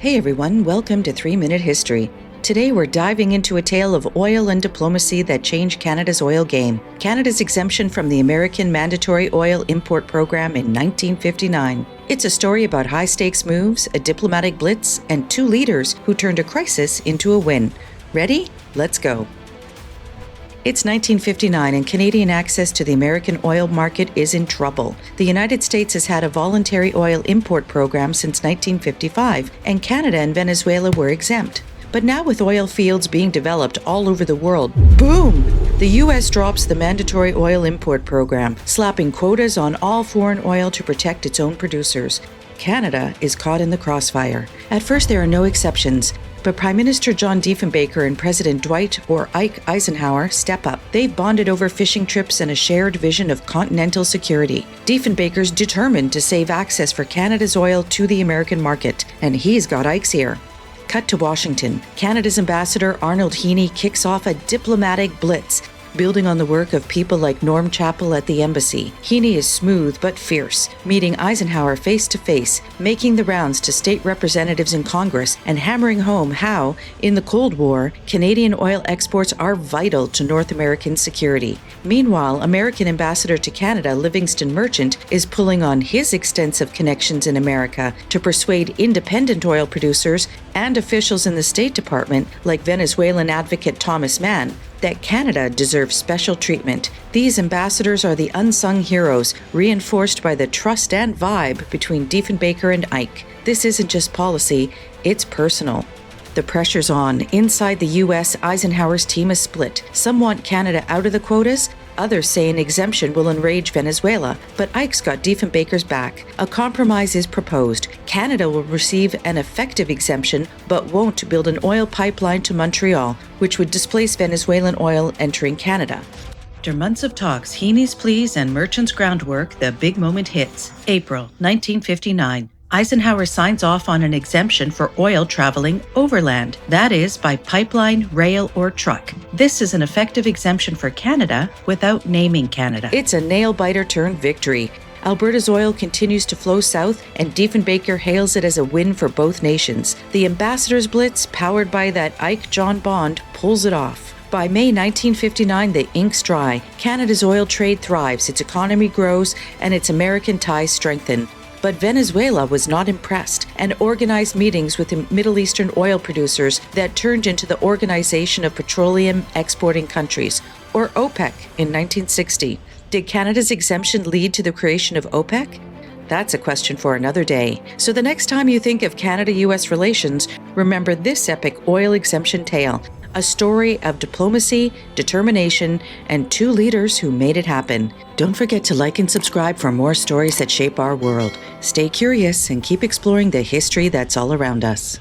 Hey everyone, welcome to 3-Minute History. Today we're diving into a tale of oil and diplomacy that changed Canada's oil game. Canada's exemption from the American Mandatory Oil Import Program in 1959. It's a story about high-stakes moves, a diplomatic blitz, and two leaders who turned a crisis into a win. Ready? Let's go. It's 1959 and Canadian access to the American oil market is in trouble. The United States has had a voluntary oil import program since 1955, and Canada and Venezuela were exempt. But now with oil fields being developed all over the world, boom! The U.S. drops the mandatory oil import program, slapping quotas on all foreign oil to protect its own producers. Canada is caught in the crossfire. At first there are no exceptions, but Prime Minister John Diefenbaker and President Dwight or Ike Eisenhower step up. They've bonded over fishing trips and a shared vision of continental security. Diefenbaker's determined to save access for Canada's oil to the American market, and he's got Ike's ear. Cut to Washington. Canada's ambassador Arnold Heaney kicks off a diplomatic blitz, building on the work of people like Norm Chappell at the embassy. Heaney is smooth but fierce, meeting Eisenhower face to face, making the rounds to state representatives in Congress, and hammering home how, in the Cold War, Canadian oil exports are vital to North American security. Meanwhile, American ambassador to Canada Livingston Merchant is pulling on his extensive connections in America to persuade independent oil producers and officials in the State Department, like Venezuelan advocate Thomas Mann, that Canada deserves special treatment. These ambassadors are the unsung heroes, reinforced by the trust and vibe between Diefenbaker and Ike. This isn't just policy, it's personal. The pressure's on. Inside the U.S., Eisenhower's team is split. Some want Canada out of the quotas, others say an exemption will enrage Venezuela, but Ike's got Diefenbaker's back. A compromise is proposed. Canada will receive an effective exemption, but won't build an oil pipeline to Montreal, which would displace Venezuelan oil entering Canada. After months of talks, Heaney's pleas, and Merchant's groundwork, the big moment hits. April 1959. Eisenhower signs off on an exemption for oil traveling overland, that is, by pipeline, rail, or truck. This is an effective exemption for Canada without naming Canada. It's a nail-biter turned victory. Alberta's oil continues to flow south, and Diefenbaker hails it as a win for both nations. The ambassador's blitz, powered by that Ike-John bond, pulls it off. By May 1959, the ink's dry. Canada's oil trade thrives, its economy grows, and its American ties strengthen. But Venezuela was not impressed and organized meetings with the Middle Eastern oil producers that turned into the Organization of Petroleum Exporting Countries, or OPEC, in 1960. Did Canada's exemption lead to the creation of OPEC? That's a question for another day. So the next time you think of Canada-US relations, remember this epic oil exemption tale, a story of diplomacy, determination, and two leaders who made it happen. Don't forget to like and subscribe for more stories that shape our world. Stay curious and keep exploring the history that's all around us.